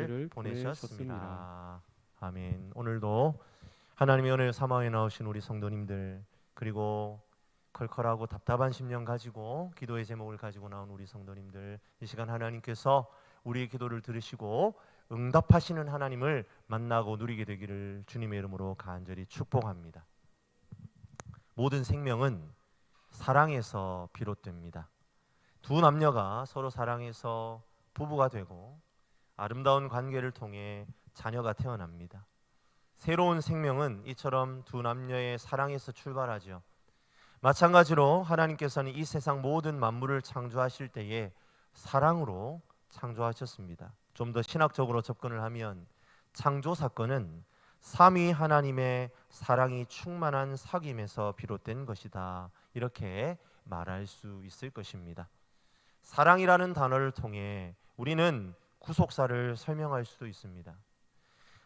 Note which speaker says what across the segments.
Speaker 1: 은혜를 보내셨습니다. 아멘. 오늘도 하나님의 은혜 사망에 나오신 우리 성도님들, 그리고 컬컬하고 답답한 심령 가지고 기도의 제목을 가지고 나온 우리 성도님들, 이 시간 하나님께서 우리의 기도를 들으시고 응답하시는 하나님을 만나고 누리게 되기를 주님의 이름으로 간절히 축복합니다. 모든 생명은 사랑에서 비롯됩니다. 두 남녀가 서로 사랑해서 부부가 되고 아름다운 관계를 통해 자녀가 태어납니다. 새로운 생명은 이처럼 두 남녀의 사랑에서 출발하죠. 마찬가지로 하나님께서는 이 세상 모든 만물을 창조하실 때에 사랑으로 창조하셨습니다. 좀 더 신학적으로 접근을 하면 창조 사건은 삼위 하나님의 사랑이 충만한 사귐에서 비롯된 것이다, 이렇게 말할 수 있을 것입니다. 사랑이라는 단어를 통해 우리는 구속사를 설명할 수도 있습니다.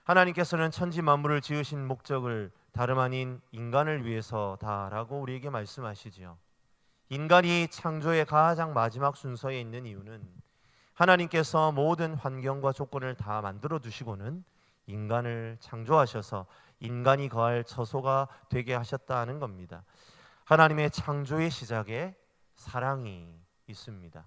Speaker 1: 하나님께서는 천지 만물을 지으신 목적을 다름 아닌 인간을 위해서다라고 우리에게 말씀하시지요. 인간이 창조의 가장 마지막 순서에 있는 이유는 하나님께서 모든 환경과 조건을 다 만들어 두시고는 인간을 창조하셔서 인간이 거할 처소가 되게 하셨다는 겁니다. 하나님의 창조의 시작에 사랑이 있습니다.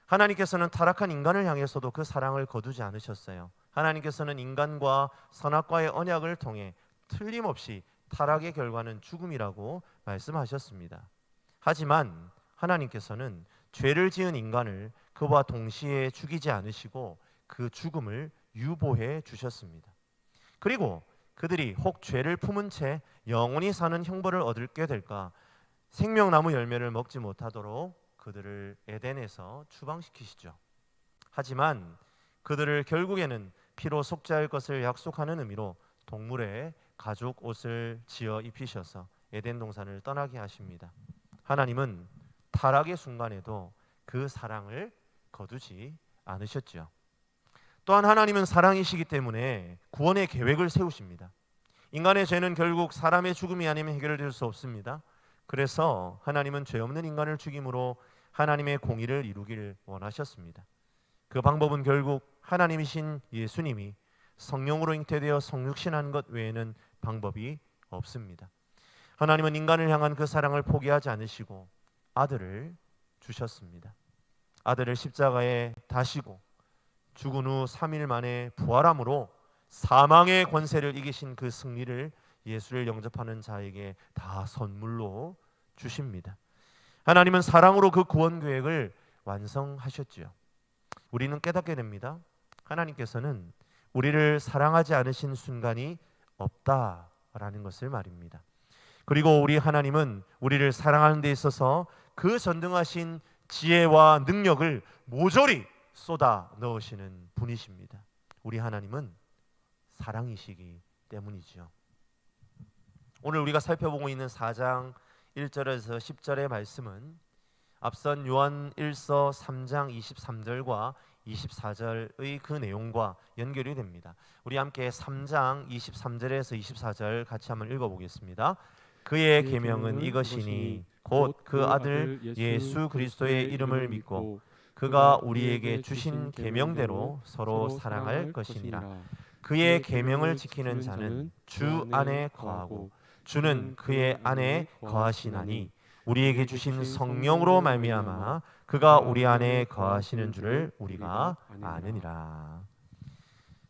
Speaker 1: 하나님께서는 타락한 인간을 향해서도 그 사랑을 거두지 않으셨어요. 하나님께서는 인간과 선악과의 언약을 통해 틀림없이 타락의 결과는 죽음이라고 말씀하셨습니다. 하지만 하나님께서는 죄를 지은 인간을 그와 동시에 죽이지 않으시고 그 죽음을 유보해 주셨습니다. 그리고 그들이 혹 죄를 품은 채 영원히 사는 형벌을 얻게 될까, 생명나무 열매를 먹지 못하도록 그들을 에덴에서 추방시키시죠. 하지만 그들을 결국에는 피로 속죄할 것을 약속하는 의미로 동물의 가죽 옷을 지어 입히셔서 에덴 동산을 떠나게 하십니다. 하나님은 타락의 순간에도 그 사랑을 거두지 않으셨죠. 또한 하나님은 사랑이시기 때문에 구원의 계획을 세우십니다. 인간의 죄는 결국 사람의 죽음이 아니면 해결될 수 없습니다. 그래서 하나님은 죄 없는 인간을 죽임으로 하나님의 공의를 이루길 원하셨습니다. 그 방법은 결국 하나님이신 예수님이 성령으로 잉태되어 성육신한 것 외에는 방법이 없습니다. 하나님은 인간을 향한 그 사랑을 포기하지 않으시고 아들을 주셨습니다. 아들을 십자가에 다시고 죽은 후 3일 만에 부활함으로 사망의 권세를 이기신 그 승리를 예수를 영접하는 자에게 다 선물로 주십니다. 하나님은 사랑으로 그 구원 계획을 완성하셨지요. 우리는 깨닫게 됩니다. 하나님께서는 우리를 사랑하지 않으신 순간이 없다라는 것을 말입니다. 그리고 우리 하나님은 우리를 사랑하는 데 있어서 그 전능하신 지혜와 능력을 모조리 쏟아 넣으시는 분이십니다. 우리 하나님은 사랑이시기 때문이죠. 오늘 우리가 살펴보고 있는 4장 1절에서 10절의 말씀은 앞선 요한 1서 3장 23절과 24절의 그 내용과 연결이 됩니다. 우리 함께 3장 23절에서 24절 같이 한번 읽어보겠습니다. 그의 계명은 이것이니 곧 그 아들 예수 그리스도의 이름을 믿고 그가 우리에게 주신 계명대로 서로 사랑할 것이니라. 그의 계명을 지키는 자는 주 안에 거하고 주는 그의 안에 거하시나니 우리에게 주신 성령으로 말미암아 그가 우리 안에 거하시는 줄을 우리가 아느니라.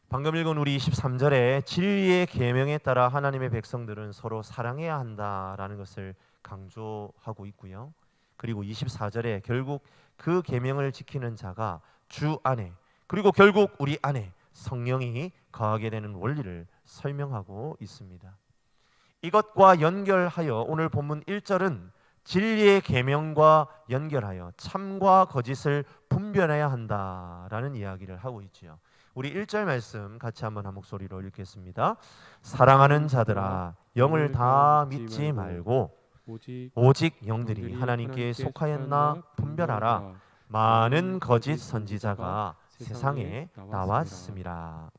Speaker 1: 방금 읽은 우리 23절에 진리의 계명에 따라 하나님의 백성들은 서로 사랑해야 한다라는 것을 강조하고 있고요. 그리고 24절에 결국 그 계명을 지키는 자가 주 안에, 그리고 결국 우리 안에 성령이 거하게 되는 원리를 설명하고 있습니다. 이것과 연결하여 오늘 본문 1절은 진리의 계명과 연결하여 참과 거짓을 분별해야 한다라는 이야기를 하고 있지요. 우리 1절 말씀 같이 한번 한 목소리로 읽겠습니다. 사랑하는 자들아 영을 다 믿지 말고 오직 영들이 하나님께 속하였나 분별하라. 많은 거짓 선지자가 세상에 나왔습니다.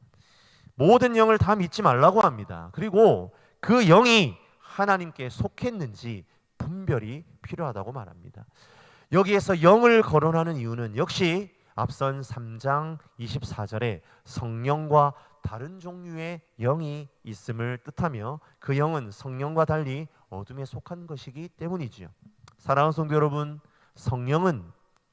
Speaker 1: 모든 영을 다 믿지 말라고 합니다. 그리고 그 영이 하나님께 속했는지 분별이 필요하다고 말합니다. 여기에서 영을 거론하는 이유는 역시 앞선 3장 24절에 성령과 다른 종류의 영이 있음을 뜻하며 그 영은 성령과 달리 어둠에 속한 것이기 때문이지요. 사랑하는 성도 여러분, 성령은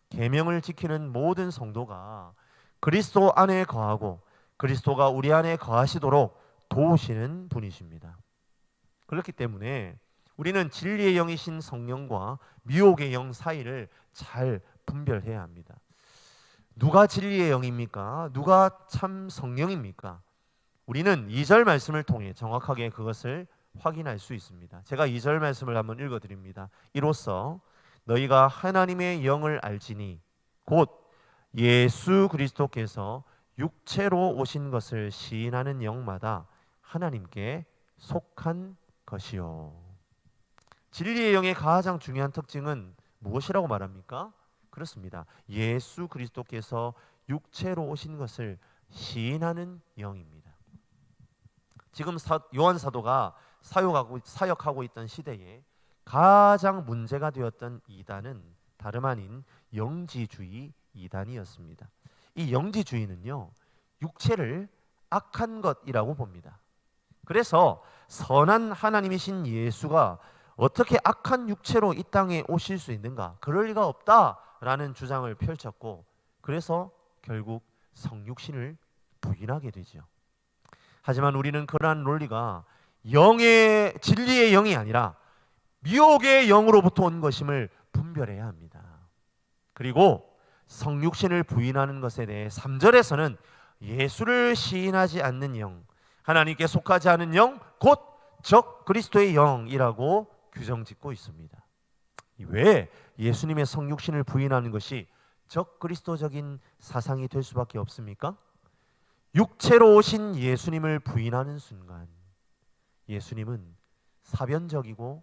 Speaker 1: 계명을 지키는 모든 성도가 그리스도 안에 거하고 그리스도가 우리 안에 거하시도록 도우시는 분이십니다. 그렇기 때문에 우리는 진리의 영이신 성령과 미혹의 영 사이를 잘 분별해야 합니다. 누가 진리의 영입니까? 누가 참 성령입니까? 우리는 2절 말씀을 통해 정확하게 그것을 확인할 수 있습니다. 제가 2절 말씀을 한번 읽어드립니다. 이로써 너희가 하나님의 영을 알지니 곧 예수 그리스도께서 육체로 오신 것을 시인하는 영마다 하나님께 속한 것이요. 진리의 영의 가장 중요한 특징은 무엇이라고 말합니까? 그렇습니다. 예수 그리스도께서 육체로 오신 것을 시인하는 영입니다. 지금 요한 사도가 사역하고 있던 시대에 가장 문제가 되었던 이단은 다름 아닌 영지주의 이단이었습니다. 이 영지주의는요, 육체를 악한 것이라고 봅니다. 그래서 선한 하나님이신 예수가 어떻게 악한 육체로 이 땅에 오실 수 있는가? 그럴 리가 없다라는 주장을 펼쳤고, 그래서 결국 성육신을 부인하게 되죠. 하지만 우리는 그러한 논리가 진리의 영이 아니라 미혹의 영으로부터 온 것임을 분별해야 합니다. 그리고 성육신을 부인하는 것에 대해 3절에서는 예수를 시인하지 않는 영, 하나님께 속하지 않은 영, 곧 적 그리스도의 영이라고 규정짓고 있습니다. 왜 예수님의 성육신을 부인하는 것이 적 그리스도적인 사상이 될 수밖에 없습니까? 육체로 오신 예수님을 부인하는 순간 예수님은 사변적이고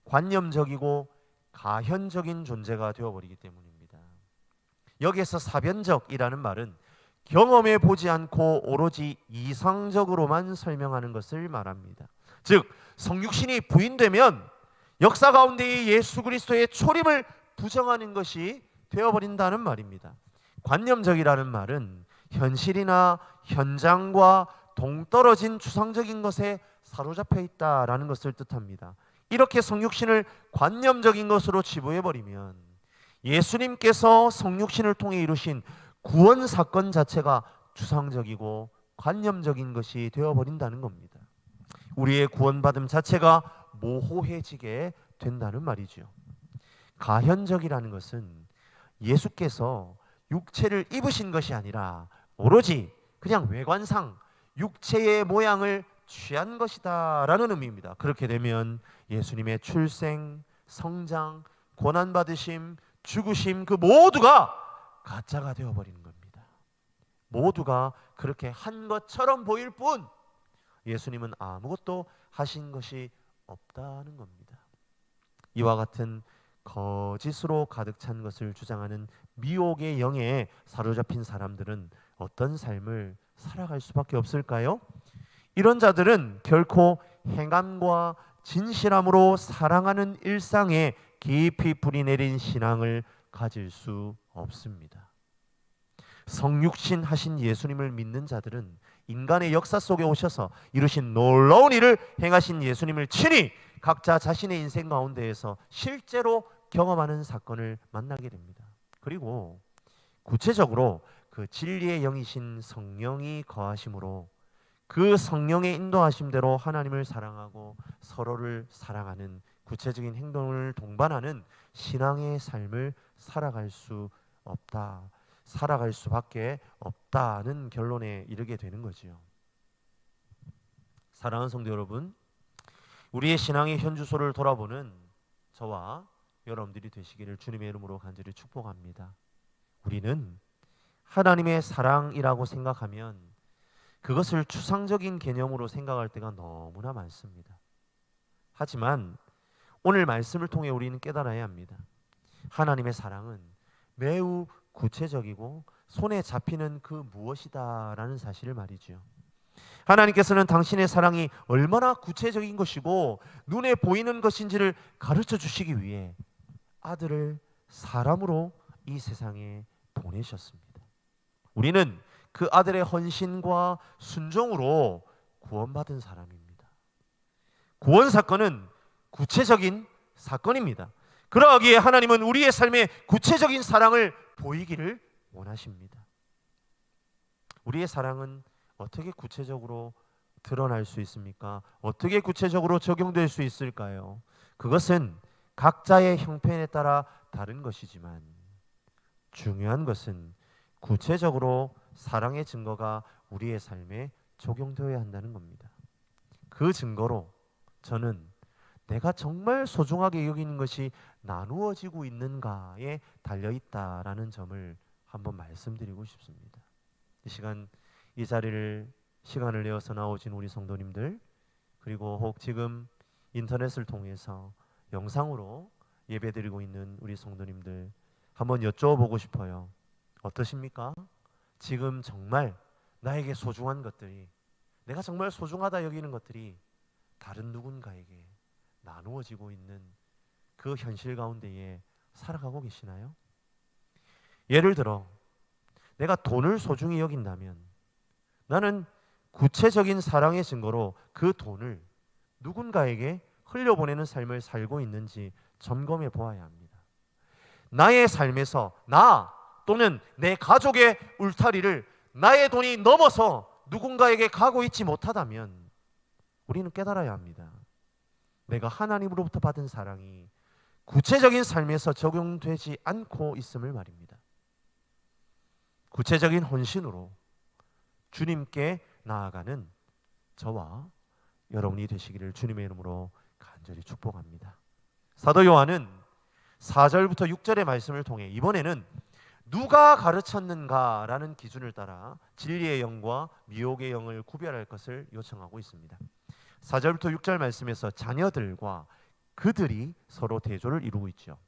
Speaker 1: 관념적이고 가현적인 존재가 되어버리기 때문입니다. 여기에서 사변적이라는 말은 경험해 보지 않고 오로지 이상적으로만 설명하는 것을 말합니다. 즉 성육신이 부인되면 역사 가운데의 예수 그리스도의 초림을 부정하는 것이 되어버린다는 말입니다. 관념적이라는 말은 현실이나 현장과 동떨어진 추상적인 것에 사로잡혀 있다라는 것을 뜻합니다. 이렇게 성육신을 관념적인 것으로 치부해버리면 예수님께서 성육신을 통해 이루신 구원 사건 자체가 추상적이고 관념적인 것이 되어버린다는 겁니다. 우리의 구원받음 자체가 모호해지게 된다는 말이죠. 가현적이라는 것은 예수께서 육체를 입으신 것이 아니라 오로지 그냥 외관상 육체의 모양을 취한 것이다 라는 의미입니다. 그렇게 되면 예수님의 출생, 성장, 고난받으심, 죽으심 그 모두가 가짜가 되어버리는 겁니다. 모두가 그렇게 한 것처럼 보일 뿐 예수님은 아무것도 하신 것이 없다는 겁니다. 이와 같은 거짓으로 가득 찬 것을 주장하는 미혹의 영에 사로잡힌 사람들은 어떤 삶을 살아갈 수밖에 없을까요? 이런 자들은 결코 행함과 진실함으로 사랑하는 일상에 깊이 뿌리내린 신앙을 가질 수 없습니다. 성육신 하신 예수님을 믿는 자들은 인간의 역사 속에 오셔서 이루신 놀라운 일을 행하신 예수님을 친히 각자 자신의 인생 가운데에서 실제로 경험하는 사건을 만나게 됩니다. 그리고 구체적으로 그 진리의 영이신 성령이 거하심으로 그 성령의 인도하심대로 하나님을 사랑하고 서로를 사랑하는 구체적인 행동을 동반하는 신앙의 삶을 살아갈 수밖에 없다는 결론에 이르게 되는 거지요. 사랑하는 성도 여러분, 우리의 신앙의 현주소를 돌아보는 저와 여러분들이 되시기를 주님의 이름으로 간절히 축복합니다. 우리는 하나님의 사랑이라고 생각하면 그것을 추상적인 개념으로 생각할 때가 너무나 많습니다. 하지만 오늘 말씀을 통해 우리는 깨달아야 합니다. 하나님의 사랑은 매우 구체적이고 손에 잡히는 그 무엇이다라는 사실을 말이죠. 하나님께서는 당신의 사랑이 얼마나 구체적인 것이고 눈에 보이는 것인지를 가르쳐 주시기 위해 아들을 사람으로 이 세상에 보내셨습니다. 우리는 그 아들의 헌신과 순종으로 구원받은 사람입니다. 구원 사건은 구체적인 사건입니다. 그러하기에 하나님은 우리의 삶에 구체적인 사랑을 보이기를 원하십니다. 우리의 사랑은 어떻게 구체적으로 드러날 수 있습니까? 어떻게 구체적으로 적용될 수 있을까요? 그것은 각자의 형편에 따라 다른 것이지만 중요한 것은 구체적으로 사랑의 증거가 우리의 삶에 적용되어야 한다는 겁니다. 그 증거로 저는 내가 정말 소중하게 여기는 것이 나누어지고 있는가에 달려있다라는 점을 한번 말씀드리고 싶습니다. 이 시간 이 자리를 시간을 내어서 나오신 우리 성도님들, 그리고 혹 지금 인터넷을 통해서 영상으로 예배드리고 있는 우리 성도님들 한번 여쭤보고 싶어요. 어떠십니까? 지금 정말 나에게 소중한 것들이, 내가 정말 소중하다 여기는 것들이 다른 누군가에게 나누어지고 있는 그 현실 가운데에 살아가고 계시나요? 예를 들어 내가 돈을 소중히 여긴다면 나는 구체적인 사랑의 증거로 그 돈을 누군가에게 흘려보내는 삶을 살고 있는지 점검해 보아야 합니다. 나의 삶에서 나 또는 내 가족의 울타리를 나의 돈이 넘어서 누군가에게 가고 있지 못하다면 우리는 깨달아야 합니다. 내가 하나님으로부터 받은 사랑이 구체적인 삶에서 적용되지 않고 있음을 말입니다. 구체적인 헌신으로 주님께 나아가는 저와 여러분이 되시기를 주님의 이름으로 간절히 축복합니다. 사도 요한은 4절부터 6절의 말씀을 통해 이번에는 누가 가르쳤는가라는 기준을 따라 진리의 영과 미혹의 영을 구별할 것을 요청하고 있습니다. 4절부터 6절 말씀에서 자녀들과 그들이 서로 대조를 이루고 있죠.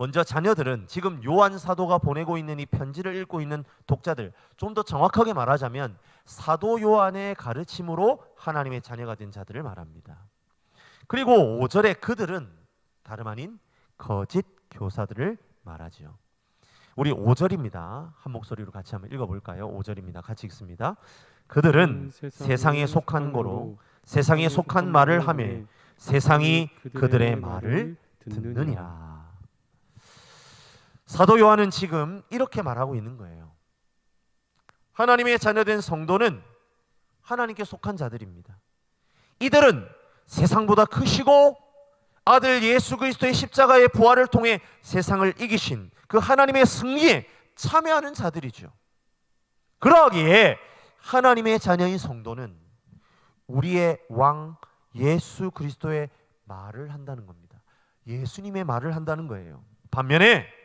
Speaker 1: 먼저 자녀들은 지금 요한 사도가 보내고 있는 이 편지를 읽고 있는 독자들, 좀 더 정확하게 말하자면 사도 요한의 가르침으로 하나님의 자녀가 된 자들을 말합니다. 그리고 5절의 그들은 다름 아닌 거짓 교사들을 말하지요. 우리 5절입니다. 한 목소리로 같이 한번 읽어볼까요? 5절입니다. 같이 읽습니다. 그들은 세상에 속한 거로 세상에 속한 말을 하며 세상이 그들의 말을 듣느니라. 사도 요한은 지금 이렇게 말하고 있는 거예요. 하나님의 자녀된 성도는 하나님께 속한 자들입니다. 이들은 세상보다 크시고 아들 예수 그리스도의 십자가의 부활을 통해 세상을 이기신 그 하나님의 승리에 참여하는 자들이죠. 그러기에 하나님의 자녀인 성도는 우리의 왕 예수 그리스도의 말을 한다는 겁니다. 예수님의 말을 한다는 거예요. 반면에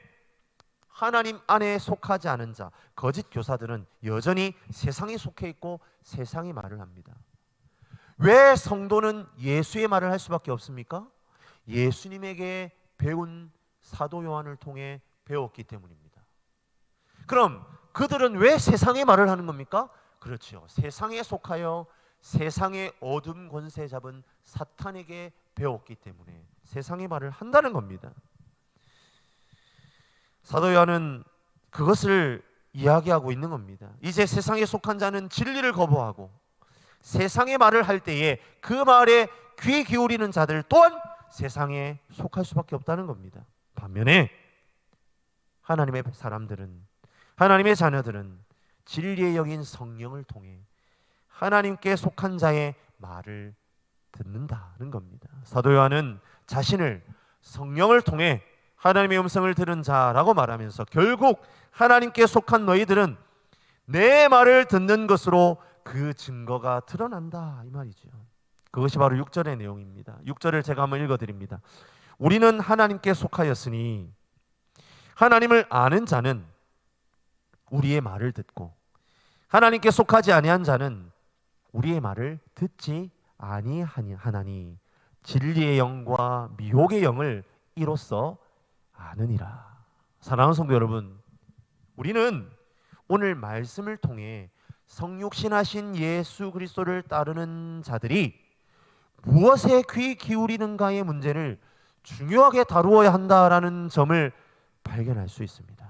Speaker 1: 하나님 안에 속하지 않은 자, 거짓 교사들은 여전히 세상에 속해 있고 세상의 말을 합니다. 왜 성도는 예수의 말을 할 수밖에 없습니까? 예수님에게 배운 사도 요한을 통해 배웠기 때문입니다. 그럼 그들은 왜 세상의 말을 하는 겁니까? 그렇죠. 세상에 속하여 세상의 어둠 권세 잡은 사탄에게 배웠기 때문에 세상의 말을 한다는 겁니다. 사도 요한은 그것을 이야기하고 있는 겁니다. 이제 세상에 속한 자는 진리를 거부하고 세상의 말을 할 때에 그 말에 귀 기울이는 자들 또한 세상에 속할 수밖에 없다는 겁니다. 반면에 하나님의 사람들은, 하나님의 자녀들은 진리의 영인 성령을 통해 하나님께 속한 자의 말을 듣는다는 겁니다. 사도 요한은 자신을 성령을 통해 하나님의 음성을 들은 자라고 말하면서 결국 하나님께 속한 너희들은 내 말을 듣는 것으로 그 증거가 드러난다 이 말이죠. 그것이 바로 6절의 내용입니다. 6절을 제가 한번 읽어드립니다. 우리는 하나님께 속하였으니 하나님을 아는 자는 우리의 말을 듣고 하나님께 속하지 아니한 자는 우리의 말을 듣지 아니하나니 진리의 영과 미혹의 영을 이로써 아느니라. 사랑하는 성도 여러분, 우리는 오늘 말씀을 통해 성육신하신 예수 그리스도를 따르는 자들이 무엇에 귀 기울이는가의 문제를 중요하게 다루어야 한다라는 점을 발견할 수 있습니다.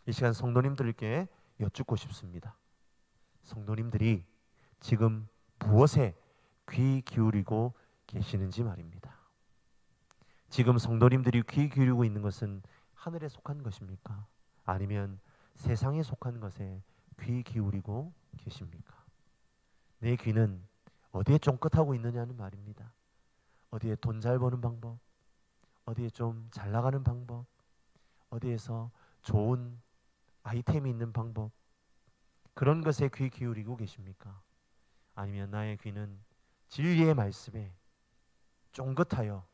Speaker 1: 이 시간 성도님들께 여쭙고 싶습니다. 성도님들이 지금 무엇에 귀 기울이고 계시는지 말입니다. 지금 성도님들이 귀 기울이고 있는 것은 하늘에 속한 것입니까? 아니면 세상에 속한 것에 귀 기울이고 계십니까? 내 귀는 어디에 쫑긋하고 있느냐는 말입니다. 어디에 돈 잘 버는 방법, 어디에 좀 잘 나가는 방법, 어디에서 좋은 아이템이 있는 방법, 그런 것에 귀 기울이고 계십니까? 아니면 나의 귀는 진리의 말씀에 쫑긋하여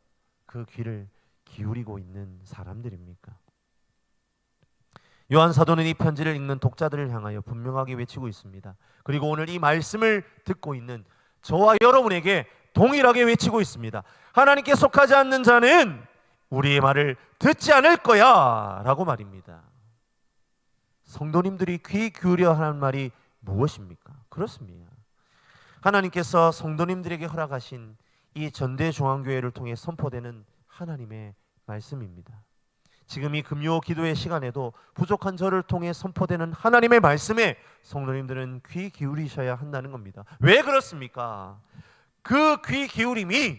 Speaker 1: 그 귀를 기울이고 있는 사람들입니까? 요한 사도는 이 편지를 읽는 독자들을 향하여 분명하게 외치고 있습니다. 그리고 오늘 이 말씀을 듣고 있는 저와 여러분에게 동일하게 외치고 있습니다. 하나님께 속하지 않는 자는 우리의 말을 듣지 않을 거야 라고 말입니다. 성도님들이 귀 기울여 하는 말이 무엇입니까? 그렇습니다. 하나님께서 성도님들에게 허락하신 이 전대중앙교회를 통해 선포되는 하나님의 말씀입니다. 지금 이 금요 기도의 시간에도 부족한 저를 통해 선포되는 하나님의 말씀에 성도님들은 귀 기울이셔야 한다는 겁니다. 왜 그렇습니까? 그 귀 기울임이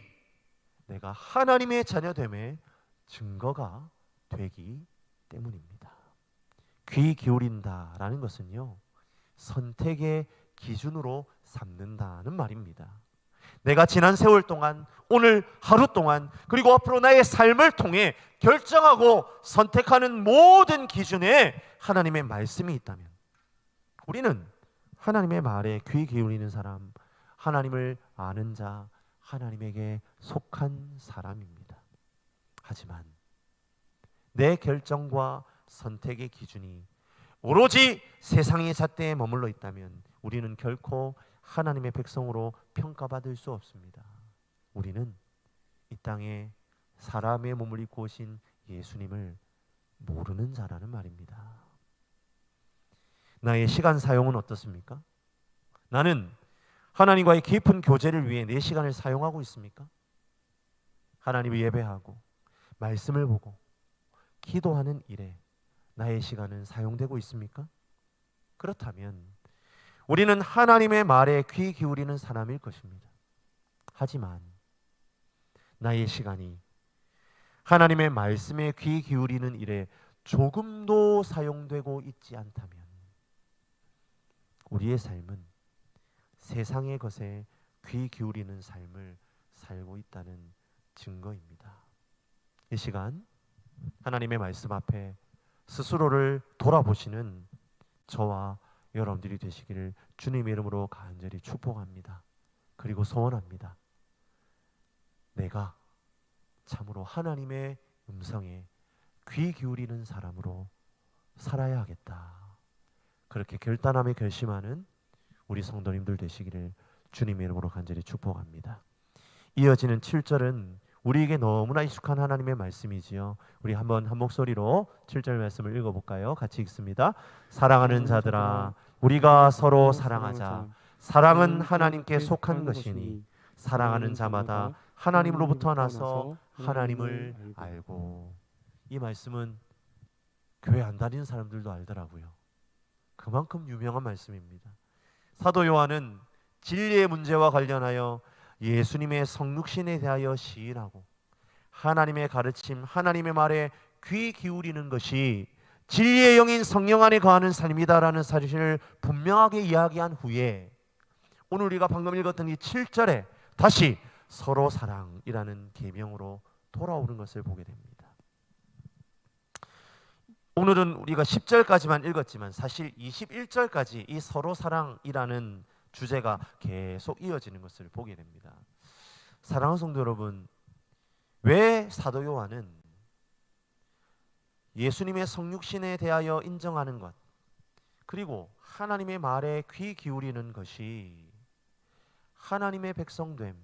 Speaker 1: 내가 하나님의 자녀됨의 증거가 되기 때문입니다. 귀 기울인다라는 것은요, 선택의 기준으로 삼는다는 말입니다. 내가 지난 세월 동안, 오늘 하루 동안, 그리고 앞으로 나의 삶을 통해 결정하고 선택하는 모든 기준에 하나님의 말씀이 있다면 우리는 하나님의 말에 귀 기울이는 사람, 하나님을 아는 자, 하나님에게 속한 사람입니다. 하지만 내 결정과 선택의 기준이 오로지 세상의 잣대에 머물러 있다면 우리는 결코 하나님의 백성으로 평가받을 수 없습니다. 우리는 이 땅에 사람의 몸을 입고 오신 예수님을 모르는 자라는 말입니다. 나의 시간 사용은 어떻습니까? 나는 하나님과의 깊은 교제를 위해 내 시간을 사용하고 있습니까? 하나님을 예배하고 말씀을 보고 기도하는 일에 나의 시간은 사용되고 있습니까? 그렇다면 우리는 하나님의 말에 귀 기울이는 사람일 것입니다. 하지만 나의 시간이 하나님의 말씀에 귀 기울이는 일에 조금도 사용되고 있지 않다면 우리의 삶은 세상의 것에 귀 기울이는 삶을 살고 있다는 증거입니다. 이 시간 하나님의 말씀 앞에 스스로를 돌아보시는 저와 여러분들이 되시기를 주님의 이름으로 간절히 축복합니다. 그리고 소원합니다. 내가 참으로 하나님의 음성에 귀 기울이는 사람으로 살아야 하겠다. 그렇게 결단하며 결심하는 우리 성도님들 되시기를 주님의 이름으로 간절히 축복합니다. 이어지는 7절은 우리에게 너무나 익숙한 하나님의 말씀이지요. 우리 한번 한 목소리로 7절 말씀을 읽어볼까요? 같이 읽습니다. 사랑하는 자들아, 우리가 서로 사랑하자. 사랑은 하나님께 속한 것이니 사랑하는 자마다 하나님으로부터 나서 하나님을 알고. 이 말씀은 교회 안 다니는 사람들도 알더라고요. 그만큼 유명한 말씀입니다. 사도 요한은 진리의 문제와 관련하여 예수님의 성육신에 대하여 시인하고 하나님의 가르침, 하나님의 말에 귀 기울이는 것이 진리의 영인 성령 안에 거하는 삶이다라는 사실을 분명하게 이야기한 후에 오늘 우리가 방금 읽었던 이 7절에 다시 서로 사랑이라는 계명으로 돌아오는 것을 보게 됩니다. 오늘은 우리가 10절까지만 읽었지만 사실 21절까지 이 서로 사랑이라는 주제가 계속 이어지는 것을 보게 됩니다. 사랑하는 성도 여러분, 왜 사도 요한은 예수님의 성육신에 대하여 인정하는 것, 그리고 하나님의 말에 귀 기울이는 것이 하나님의 백성됨,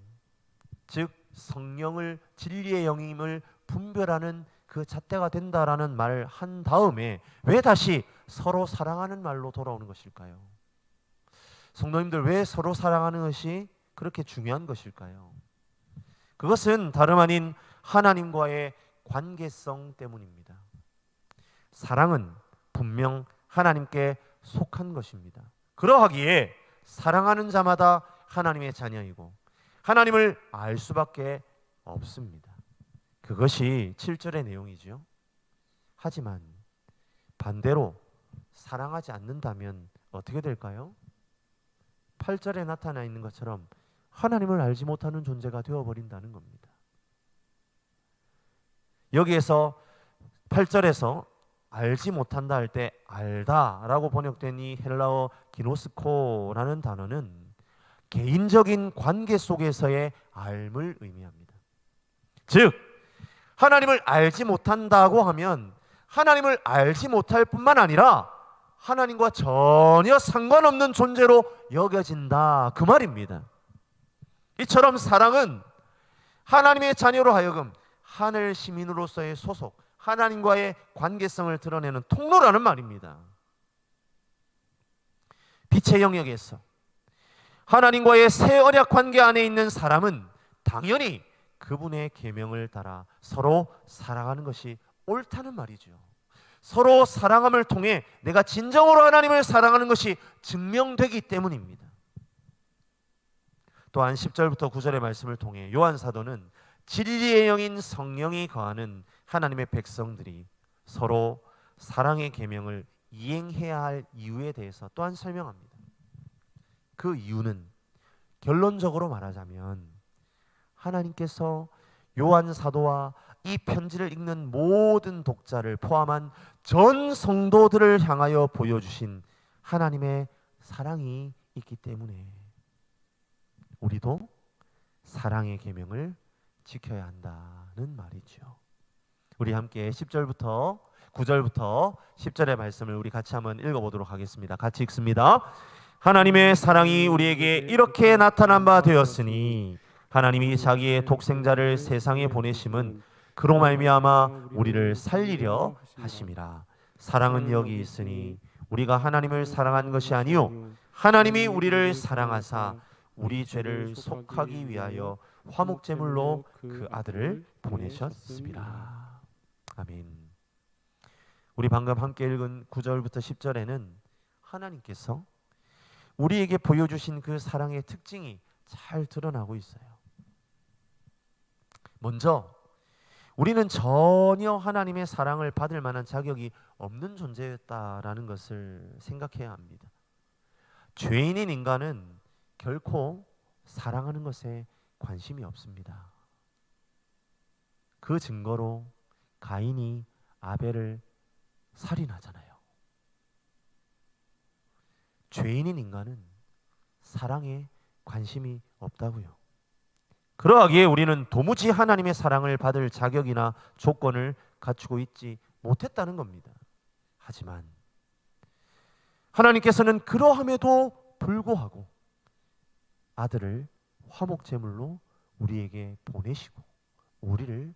Speaker 1: 즉 성령을 진리의 영임을 분별하는 그 잣대가 된다라는 말을 한 다음에 왜 다시 서로 사랑하는 말로 돌아오는 것일까요? 성도님들, 왜 서로 사랑하는 것이 그렇게 중요한 것일까요? 그것은 다름 아닌 하나님과의 관계성 때문입니다. 사랑은 분명 하나님께 속한 것입니다. 그러하기에 사랑하는 자마다 하나님의 자녀이고 하나님을 알 수밖에 없습니다. 그것이 7절의 내용이죠. 하지만 반대로 사랑하지 않는다면 어떻게 될까요? 8절에 나타나 있는 것처럼 하나님을 알지 못하는 존재가 되어버린다는 겁니다. 여기에서 8절에서 알지 못한다 할 때 알다라고 번역된 이 헬라어 기노스코라는 단어는 개인적인 관계 속에서의 알을 의미합니다. 즉 하나님을 알지 못한다고 하면 하나님을 알지 못할 뿐만 아니라 하나님과 전혀 상관없는 존재로 여겨진다, 그 말입니다. 이처럼 사랑은 하나님의 자녀로 하여금 하늘 시민으로서의 소속, 하나님과의 관계성을 드러내는 통로라는 말입니다. 빛의 영역에서 하나님과의 새 언약 관계 안에 있는 사람은 당연히 그분의 계명을 따라 서로 사랑하는 것이 옳다는 말이죠. 서로 사랑함을 통해 내가 진정으로 하나님을 사랑하는 것이 증명되기 때문입니다. 또한 10절부터 9절의 말씀을 통해 요한 사도는 진리의 영인 성령이 거하는 하나님의 백성들이 서로 사랑의 계명을 이행해야 할 이유에 대해서 또한 설명합니다. 그 이유는 결론적으로 말하자면 하나님께서 요한 사도와 이 편지를 읽는 모든 독자를 포함한 전 성도들을 향하여 보여주신 하나님의 사랑이 있기 때문에 우리도 사랑의 계명을 지켜야 한다는 말이죠. 우리 함께 10절부터 9절부터 10절의 말씀을 우리 같이 한번 읽어보도록 하겠습니다. 같이 읽습니다. 하나님의 사랑이 우리에게 이렇게 나타난 바 되었으니 하나님이 자기의 독생자를 세상에 보내심은 그로 말미암아 우리를 살리려 하심이라. 사랑은 여기 있으니 우리가 하나님을 사랑한 것이 아니요 하나님이 우리를 사랑하사 우리 죄를 속하기 위하여 화목제물로 그 아들을 보내셨습니다. 아멘. 우리 방금 함께 읽은 9절부터 10절에는 하나님께서 우리에게 보여주신 그 사랑의 특징이 잘 드러나고 있어요. 먼저 우리는 전혀 하나님의 사랑을 받을 만한 자격이 없는 존재였다라는 것을 생각해야 합니다. 죄인인 인간은 결코 사랑하는 것에 관심이 없습니다. 그 증거로 가인이 아벨을 살인하잖아요. 죄인인 인간은 사랑에 관심이 없다고요. 그러하기에 우리는 도무지 하나님의 사랑을 받을 자격이나 조건을 갖추고 있지 못했다는 겁니다. 하지만 하나님께서는 그러함에도 불구하고 아들을 화목제물로 우리에게 보내시고 우리를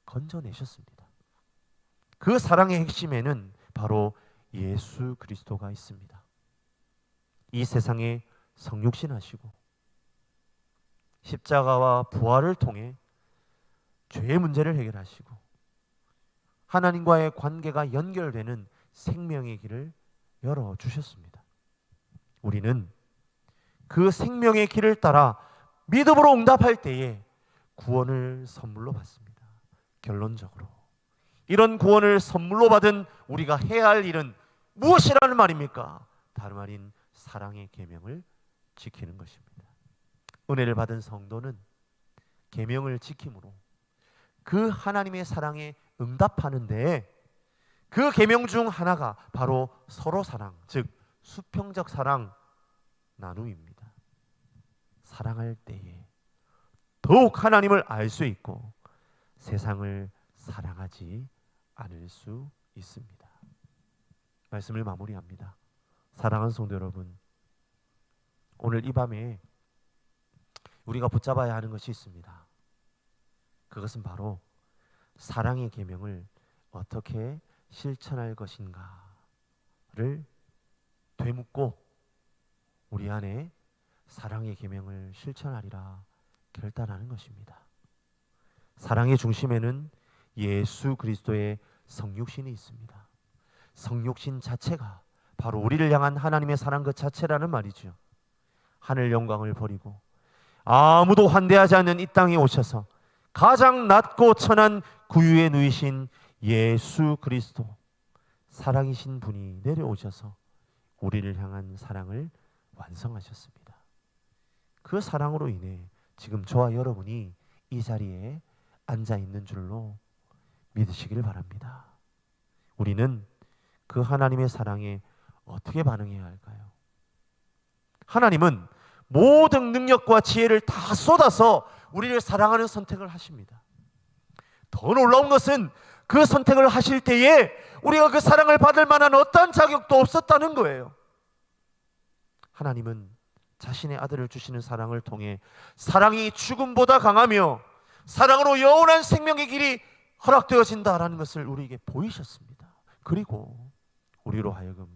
Speaker 1: 건져내셨습니다. 그 사랑의 핵심에는 바로 예수 그리스도가 있습니다. 이 세상에 성육신하시고 십자가와 부활을 통해 죄의 문제를 해결하시고 하나님과의 관계가 연결되는 생명의 길을 열어주셨습니다. 우리는 그 생명의 길을 따라 믿음으로 응답할 때에 구원을 선물로 받습니다. 결론적으로 이런 구원을 선물로 받은 우리가 해야 할 일은 무엇이라는 말입니까? 다름 아닌 사랑의 계명을 지키는 것입니다. 은혜를 받은 성도는 계명을 지킴으로 그 하나님의 사랑에 응답하는데 그 계명 중 하나가 바로 서로 사랑, 즉 수평적 사랑 나눔입니다. 사랑할 때에 더욱 하나님을 알 수 있고 세상을 사랑하지 않을 수 있습니다. 말씀을 마무리합니다. 사랑하는 성도 여러분, 오늘 이 밤에 우리가 붙잡아야 하는 것이 있습니다. 그것은 바로 사랑의 계명을 어떻게 실천할 것인가를 되묻고 우리 안에 사랑의 계명을 실천하리라 결단하는 것입니다. 사랑의 중심에는 예수 그리스도의 성육신이 있습니다. 성육신 자체가 바로 우리를 향한 하나님의 사랑 그 자체라는 말이죠. 하늘 영광을 버리고 아무도 환대하지 않는 이 땅에 오셔서 가장 낮고 천한 구유에 누이신 예수 그리스도, 사랑이신 분이 내려오셔서 우리를 향한 사랑을 완성하셨습니다. 그 사랑으로 인해 지금 저와 여러분이 이 자리에 앉아 있는 줄로 믿으시길 바랍니다. 우리는 그 하나님의 사랑에 어떻게 반응해야 할까요? 하나님은 모든 능력과 지혜를 다 쏟아서 우리를 사랑하는 선택을 하십니다. 더 놀라운 것은 그 선택을 하실 때에 우리가 그 사랑을 받을 만한 어떠한 자격도 없었다는 거예요. 하나님은 자신의 아들을 주시는 사랑을 통해 사랑이 죽음보다 강하며 사랑으로 영원한 생명의 길이 허락되어진다라는 것을 우리에게 보이셨습니다. 그리고 우리로 하여금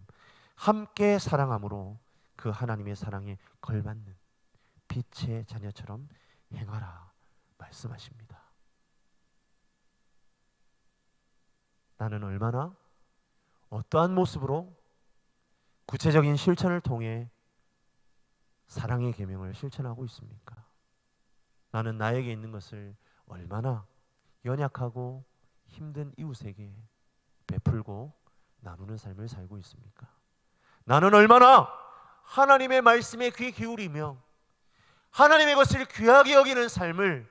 Speaker 1: 함께 사랑함으로 그 하나님의 사랑에 걸맞는 빛의 자녀처럼 행하라 말씀하십니다. 나는 얼마나 어떠한 모습으로 구체적인 실천을 통해 사랑의 계명을 실천하고 있습니까? 나는 나에게 있는 것을 얼마나 연약하고 힘든 이웃에게 베풀고 나누는 삶을 살고 있습니까? 나는 얼마나 하나님의 말씀에 귀 기울이며 하나님의 것을 귀하게 여기는 삶을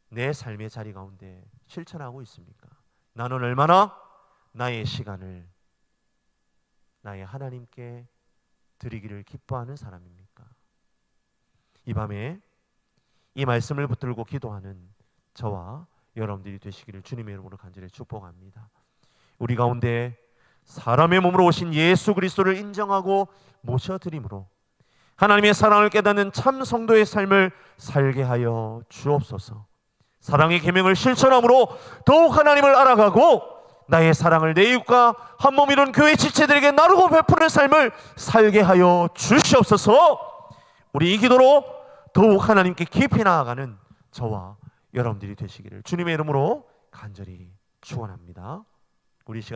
Speaker 1: 내 삶의 자리 가운데 실천하고 있습니까? 나는 얼마나 나의 시간을 나의 하나님께 드리기를 기뻐하는 사람입니까? 이 밤에 이 말씀을 붙들고 기도하는 저와 여러분들이 되시기를 주님의 이름으로 간절히 축복합니다. 우리 가운데 사람의 몸으로 오신 예수 그리스도를 인정하고 모셔드림으로 하나님의 사랑을 깨닫는 참 성도의 삶을 살게 하여 주옵소서. 사랑의 계명을 실천함으로 더욱 하나님을 알아가고 나의 사랑을 내 이웃과 한 몸 이룬 교회 지체들에게 나누고 베푸는 삶을 살게 하여 주시옵소서. 우리 이 기도로 더욱 하나님께 깊이 나아가는 저와 여러분들이 되시기를 주님의 이름으로 간절히 축원합니다. 우리 시간